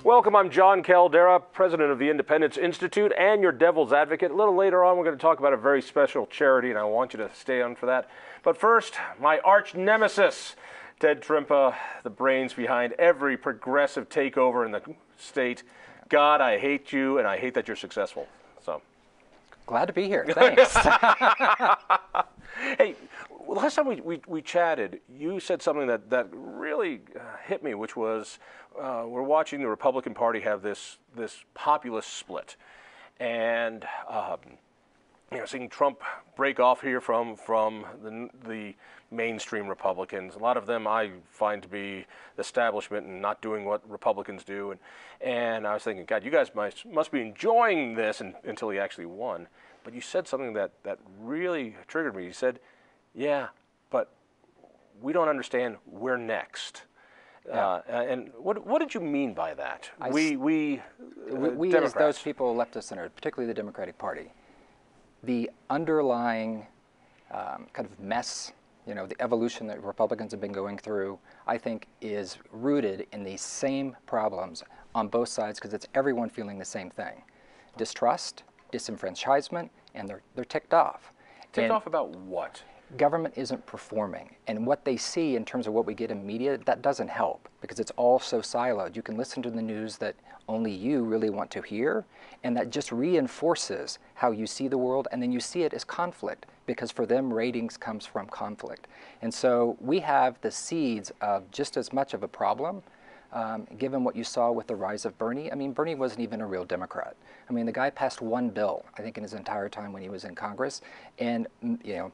Welcome, I'm Jon Caldara, president of the Independence Institute and your devil's advocate. A little later on, we're going to talk about a very special charity, and I want you to stay on for that. But first, my arch nemesis, Ted Trimpa, the brains behind every progressive takeover in the state. God, I hate you, and I hate that you're successful. So, glad to be here. Thanks. Hey, last time we chatted, you said something that really hit me, which was we're watching the Republican Party have this populist split, and seeing Trump break off here from the mainstream Republicans. A lot of them I find to be the establishment and not doing what Republicans do, and I was thinking, God, you guys must be enjoying this until he actually won. But you said something that really triggered me. You said, yeah, but we don't understand, we're next. Yeah. And what did you mean by that? We as those people left of center, particularly the Democratic Party, the underlying kind of mess, the evolution that Republicans have been going through, I think is rooted in these same problems on both sides, because it's everyone feeling the same thing. Distrust, disenfranchisement, and they're ticked off. Ticked off about what? Government isn't performing, and what they see in terms of what we get in media, that doesn't help because it's all so siloed. You can listen to the news that only you really want to hear, and that just reinforces how you see the world, and then you see it as conflict, because for them ratings comes from conflict. And so we have the seeds of just as much of a problem. Given what you saw with the rise of Bernie. I mean, Bernie wasn't even a real Democrat. I mean, the guy passed one bill, I think, in his entire time when he was in Congress, and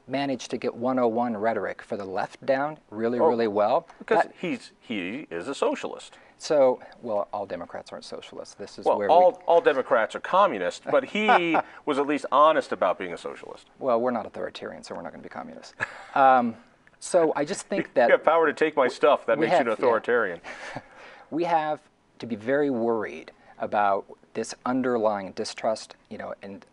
managed to get 101 rhetoric for the left down really well. Because he is a socialist. So, well, all Democrats aren't socialists. This is where all Democrats are communists, but he was at least honest about being a socialist. Well, we're not authoritarian, so we're not going to be communists. So I just think that you have power to take my stuff. That makes you an authoritarian. Yeah. We have to be very worried about this underlying distrust, and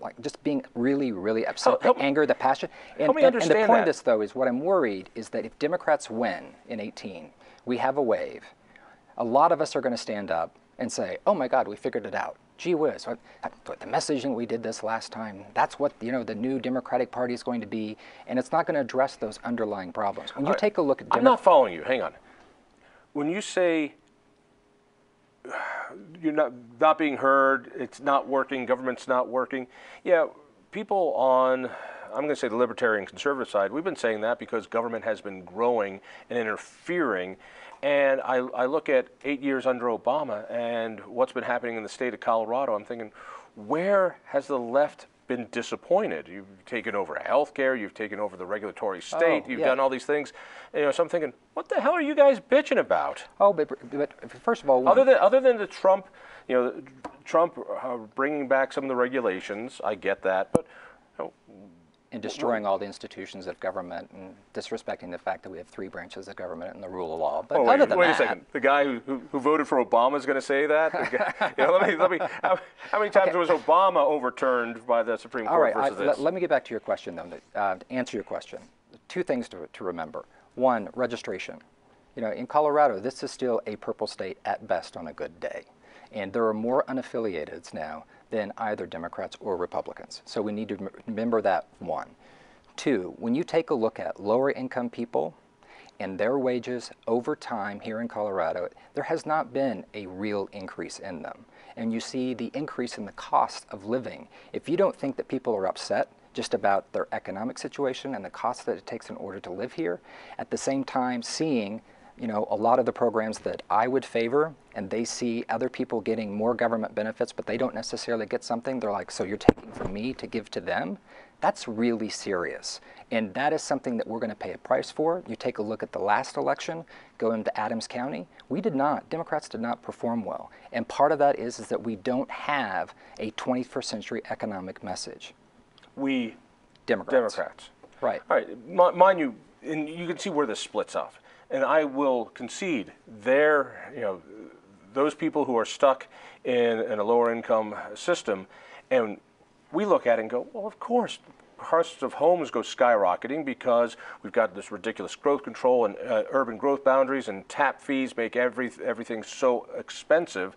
like just being really upset, the anger, the passion. And the point of this, though, is what I'm worried is that if Democrats win in 2018, we have a wave. A lot of us are going to stand up and say, "Oh my God, we figured it out. Gee whiz, the messaging we did this last time, that's what the new Democratic Party is going to be," and it's not going to address those underlying problems. When you take a look at I'm not following you. Hang on. When you say you're not being heard, it's not working, government's not working. Yeah, people on, I'm going to say the libertarian conservative side, we've been saying that because government has been growing and interfering. And I look at 8 years under Obama and what's been happening in the state of Colorado. I'm thinking, where has the left been disappointed? You've taken over healthcare, you've taken over the regulatory state, you've done all these things. So I'm thinking, what the hell are you guys bitching about? Oh, but first of all, other than the Trump, Trump bringing back some of the regulations, I get that, but and destroying all the institutions of government and disrespecting the fact that we have 3 branches of government and the rule of law. But wait a second. The guy who voted for Obama is going to say that? Let me. How many times was Obama overturned by the Supreme Court versus this? Let me get back to your question, though. To answer your question, 2 things to remember. 1, registration. In Colorado, this is still a purple state at best on a good day, and there are more unaffiliateds now than either Democrats or Republicans. So we need to remember that, 1. 2, when you take a look at lower income people and their wages over time here in Colorado, there has not been a real increase in them. And you see the increase in the cost of living. If you don't think that people are upset just about their economic situation and the cost that it takes in order to live here, at the same time seeing a lot of the programs that I would favor, and they see other people getting more government benefits, but they don't necessarily get something. They're like, so you're taking from me to give to them? That's really serious. And that is something that we're going to pay a price for. You take a look at the last election, going to Adams County, Democrats did not perform well. And part of that is that we don't have a 21st century economic message. We Democrats. Right. All right. Mind you, and you can see where this splits off. And I will concede, those people who are stuck in a lower income system, and we look at it and go, well, of course, costs of homes go skyrocketing because we've got this ridiculous growth control and urban growth boundaries, and tap fees make everything so expensive.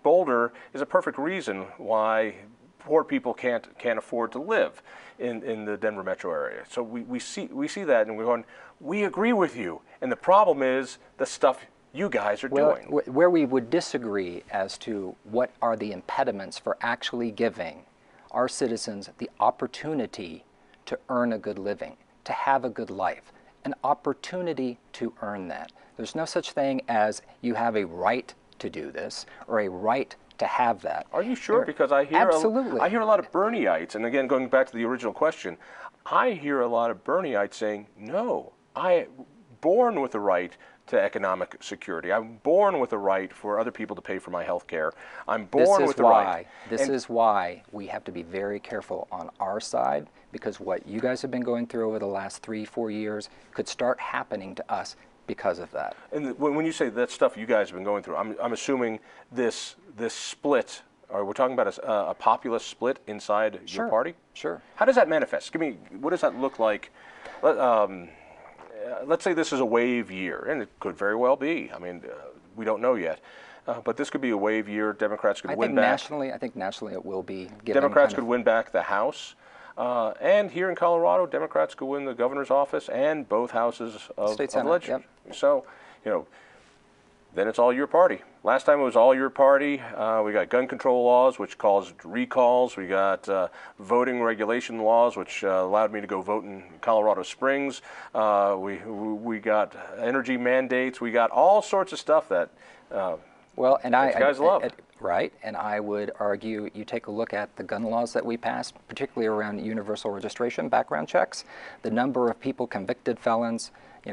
Boulder is a perfect reason why poor people can't afford to live in the Denver metro area. So we see that, and we're going, we agree with you. And the problem is the stuff you guys are doing. Where we would disagree as to what are the impediments for actually giving our citizens the opportunity to earn a good living, to have a good life, an opportunity to earn that. There's no such thing as you have a right to do this or a right to have that. Are you sure? Because I hear Absolutely. I hear a lot of Bernieites, and again, going back to the original question, I hear a lot of Bernieites saying, no, I born with the right to economic security. I'm born with a right for other people to pay for my health care. I'm born with the right. This is why we have to be very careful on our side, because what you guys have been going through over the last 3-4 years could start happening to us because of that. And when you say that stuff you guys have been going through, I'm assuming this split, or we're talking about a populist split inside your party? Sure. How does that manifest? Give me, what does that look like? Let's say this is a wave year, and it could very well be. I mean, we don't know yet. But this could be a wave year. Democrats could win back. I think nationally it will be. Democrats could win back the House. And here in Colorado, Democrats could win the governor's office and both houses of the legislature. Yep. So, then it's all your party. Last time it was all your party. We got gun control laws, which caused recalls. We got voting regulation laws, which allowed me to go vote in Colorado Springs. We got energy mandates. We got all sorts of stuff that guys love. Right, and I would argue you take a look at the gun laws that we passed, particularly around universal registration, background checks, the number of people, convicted felons,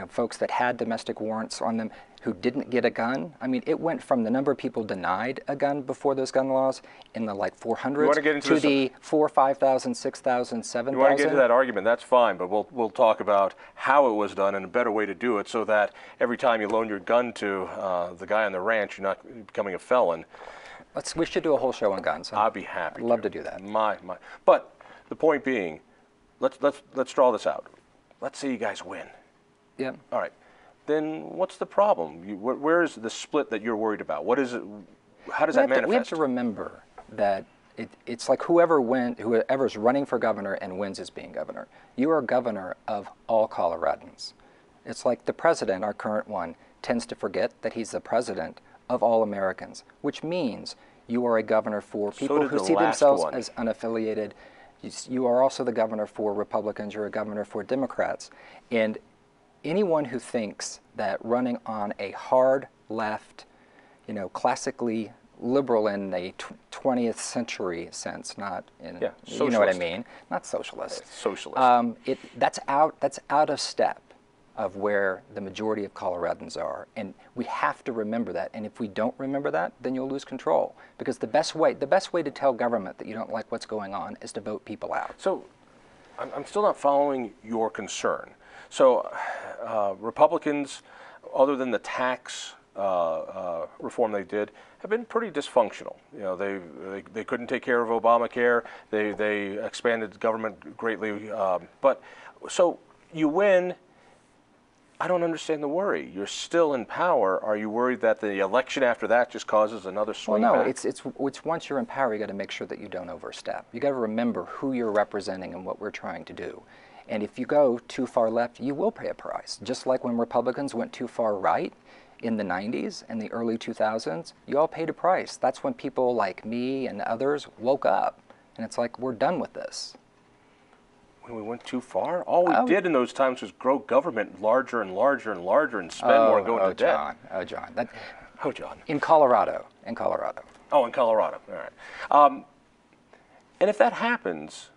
folks that had domestic warrants on them who didn't get a gun. I mean, it went from the number of people denied a gun before those gun laws in the 400s to the 4,000, 5,000, 6,000, 7,000. You want to get into that argument, that's fine, but we'll talk about how it was done and a better way to do it so that every time you loan your gun to the guy on the ranch, you're not becoming a felon. We should do a whole show on guns. Huh? I'd be happy. Love to do that. But the point being, let's draw this out. Let's say you guys win. Yeah. All right. Then what's the problem? Where is the split that you're worried about? What is it? How does that manifest? We have to remember that it's like whoever's running for governor and wins is being governor. You are governor of all Coloradans. It's like the president, our current one, tends to forget that he's the president of all Americans, which means you are a governor for people who see themselves as unaffiliated. You are also the governor for Republicans. You're a governor for Democrats. And anyone who thinks that running on a hard left, classically liberal in a 20th century sense, not in, you know what I mean, not socialist. Socialist. That's out of step of where the majority of Coloradans are, and we have to remember that. And if we don't remember that, then you'll lose control. Because the best way to tell government that you don't like what's going on is to vote people out. So, I'm still not following your concern. So, Republicans, other than the tax reform they did, have been pretty dysfunctional. They couldn't take care of Obamacare. They expanded government greatly. But so you win. I don't understand the worry. You're still in power. Are you worried that the election after that just causes another swing back? It's once you're in power, you got to make sure that you don't overstep. You got to remember who you're representing and what we're trying to do. And if you go too far left, you will pay a price. Just like when Republicans went too far right in the 90s and the early 2000s, you all paid a price. That's when people like me and others woke up. And it's like, we're done with this. When we went too far? All we did in those times was grow government larger and larger and larger and spend more and go into debt. John. In Colorado. Oh, in Colorado. All right. And if that happens,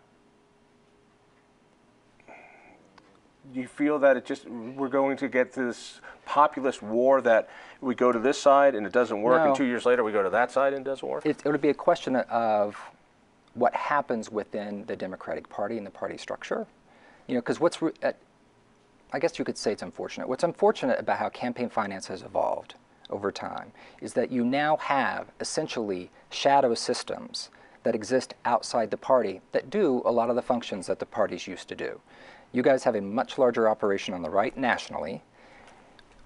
do you feel that we're going to get this populist war that we go to this side and it doesn't work, and 2 years later we go to that side and it doesn't work? It would be a question of what happens within the Democratic Party and the party structure. Because I guess you could say it's unfortunate. What's unfortunate about how campaign finance has evolved over time is that you now have essentially shadow systems that exist outside the party that do a lot of the functions that the parties used to do. You guys have a much larger operation on the right nationally.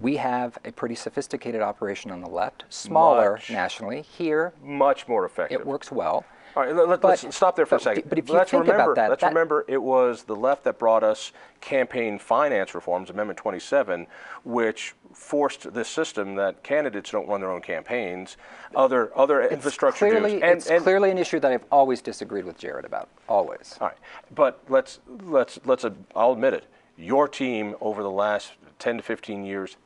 We have a pretty sophisticated operation on the left, smaller nationally. Here, much more effective. It works well. All right, let's stop there for a second. But if you think about that, let's remember it was the left that brought us campaign finance reforms, Amendment 27, which forced this system that candidates don't run their own campaigns, other infrastructure dues. It's clearly an issue that I've always disagreed with Jared about, always. All right, but I'll admit it. Your team over the last 10 to 15 years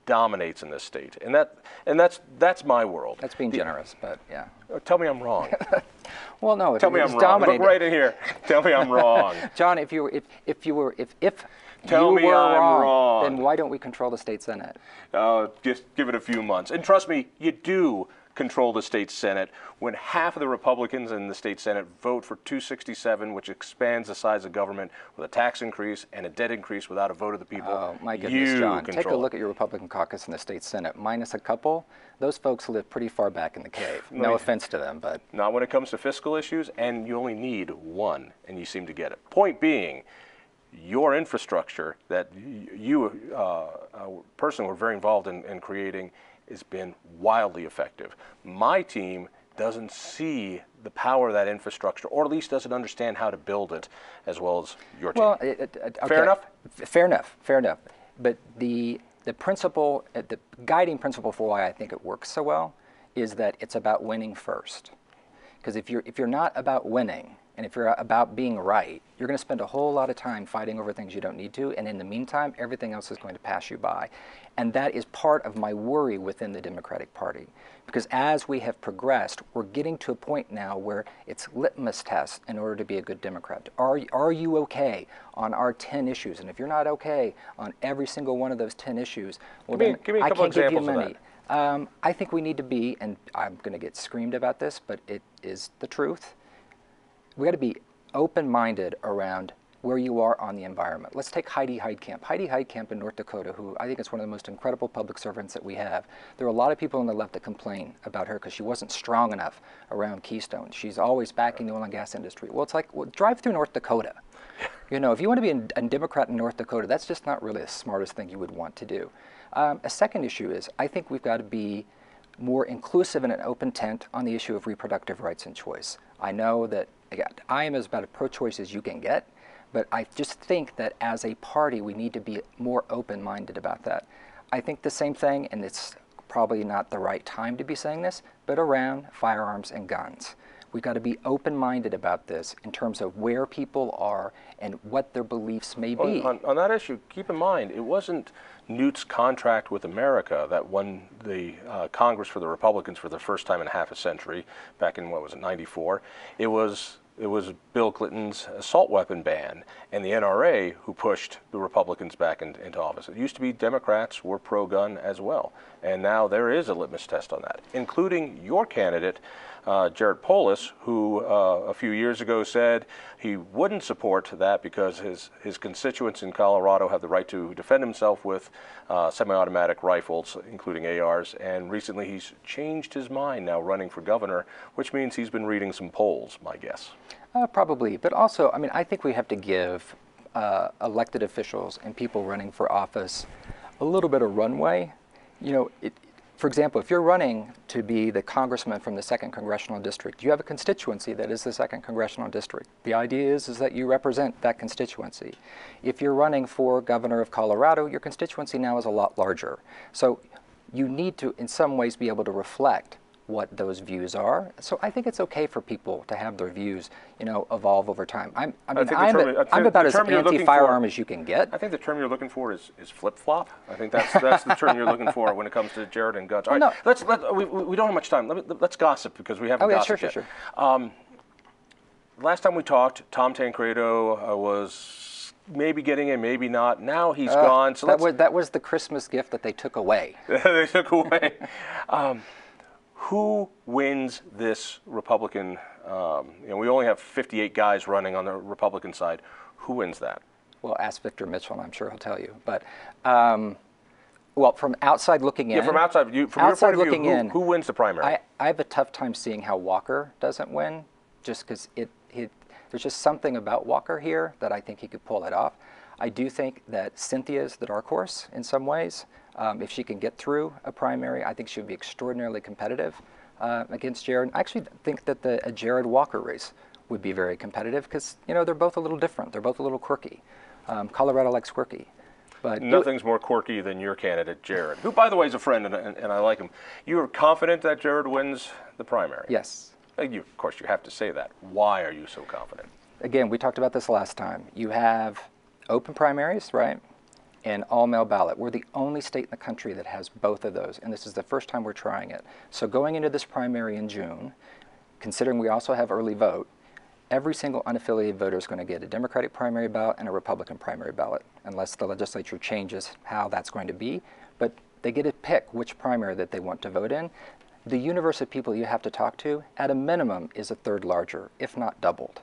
dominates in this state, and that's my world. That's being generous, but yeah. Tell me I'm wrong. Well, no. Tell me I'm wrong. Look right in here. Tell me I'm wrong. John, if you were wrong, then why don't we control the state Senate? Just give it a few months, and trust me, you do control the state Senate when half of the Republicans in the state Senate vote for 267, which expands the size of government with a tax increase and a debt increase without a vote of the people. Oh, my goodness, John. Take a look at your Republican caucus in the state Senate. Minus a couple, those folks live pretty far back in the cave. No offense to them, but... Not when it comes to fiscal issues, and you only need one, and you seem to get it. Point being, your infrastructure that you personally were very involved in creating has been wildly effective. My team doesn't see the power of that infrastructure, or at least doesn't understand how to build it as well as your team. Well, fair enough? Fair enough. But the principle, the guiding principle for why I think it works so well is that it's about winning first. Because if you're not about winning, and if you're about being right, you're going to spend a whole lot of time fighting over things you don't need to, and in the meantime, everything else is going to pass you by. And that is part of my worry within the Democratic Party. Because as we have progressed, we're getting to a point now where it's litmus tests in order to be a good Democrat. Are you okay on our 10 issues? And if you're not okay on every single one of those 10 issues, well, give me a couple examples of that. I think we need to be, and I'm going to get screamed about this, but it is the truth. We got to be open-minded around where you are on the environment. Let's take Heidi Heitkamp. Heidi Heitkamp in North Dakota, who I think is one of the most incredible public servants that we have. There are a lot of people on the left that complain about her because she wasn't strong enough around Keystone. She's always backing the oil and gas industry. Well, it's like, drive through North Dakota. You know, if you want to be a Democrat in North Dakota, that's just not really the smartest thing you would want to do. A second issue is, I think we've got to be more inclusive and an open tent on the issue of reproductive rights and choice. I know that, again, I am as about a pro-choice as you can get, but I just think that as a party, we need to be more open-minded about that. I think the same thing, and it's probably not the right time to be saying this, but around firearms and guns. We've got to be open-minded about this in terms of where people are and what their beliefs may be. On that issue, keep in mind, it wasn't Newt's contract with America that won the Congress for the Republicans for the first time in half a century, back in, what was it, 94. It was Bill Clinton's assault weapon ban and the NRA who pushed the Republicans back into office. It used to be Democrats were pro-gun as well, and now there is a litmus test on that, including your candidate, Jared Polis, who a few years ago said he wouldn't support that because his constituents in Colorado have the right to defend himself with semi-automatic rifles, including ARs, and recently he's changed his mind, now running for governor, which means he's been reading some polls, my guess. Probably, but also, I mean, I think we have to give elected officials and people running for office a little bit of runway. You know, for example, if you're running to be the congressman from the 2nd Congressional District, you have a constituency that is the 2nd Congressional District. The idea is that you represent that constituency. If you're running for governor of Colorado, your constituency now is a lot larger. So you need to, in some ways, be able to reflect what those views are. So I think it's okay for people to have their views, you know, evolve over time. I'm about as anti-firearm as you can get. I think the term you're looking for is flip-flop. I think that's the term you're looking for when it comes to Jared and guns. All right, we don't have much time. Let's gossip because we haven't gossiped yet. Sure. Last time we talked, Tom Tancredo was maybe getting in, maybe not. Now he's gone. So that was the Christmas gift that they took away. They took away. Who wins this Republican? You know, we only have 58 guys running on the Republican side. Who wins that? Well, ask Victor Mitchell, and I'm sure he'll tell you. But well, from outside looking in, from your point of view, who wins the primary? I have a tough time seeing how Walker doesn't win, just because there's just something about Walker here that I think he could pull it off. I do think that Cynthia's the dark horse in some ways. If she can get through a primary, I think she would be extraordinarily competitive against Jared. I actually think that a Jared Walker race would be very competitive because, you know, they're both a little different. They're both a little quirky. Colorado likes quirky. But nothing's more quirky than your candidate, Jared, who, by the way, is a friend, and I like him. You are confident that Jared wins the primary? Yes. Of course, you have to say that. Why are you so confident? Again, we talked about this last time. You have open primaries, right, and all-mail ballot. We're the only state in the country that has both of those, and this is the first time we're trying it. So going into this primary in June, considering we also have early vote, every single unaffiliated voter is going to get a Democratic primary ballot and a Republican primary ballot, unless the legislature changes how that's going to be. But they get to pick which primary that they want to vote in. The universe of people you have to talk to, at a minimum, is a third larger, if not doubled.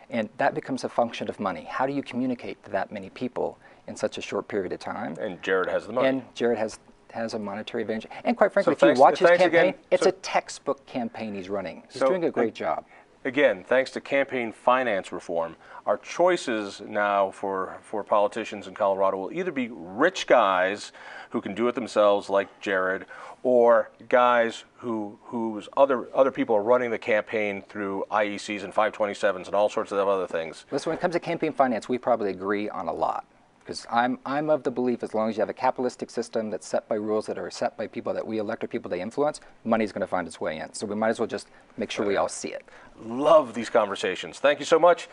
And that becomes a function of money. How do you communicate to that many people in such a short period of time? And Jared has the money. And Jared has a monetary advantage. And quite frankly, if you watch his campaign, it's a textbook campaign he's running. He's doing a great job. Again, thanks to campaign finance reform, our choices now for politicians in Colorado will either be rich guys who can do it themselves like Jared, or guys whose other people are running the campaign through IECs and 527s and all sorts of other things. Listen, when it comes to campaign finance, we probably agree on a lot. Because I'm of the belief as long as you have a capitalistic system that's set by rules that are set by people that we elect or people they influence, money's going to find its way in. So we might as well just make sure we all see it. Love these conversations. Thank you so much.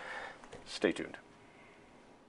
Stay tuned.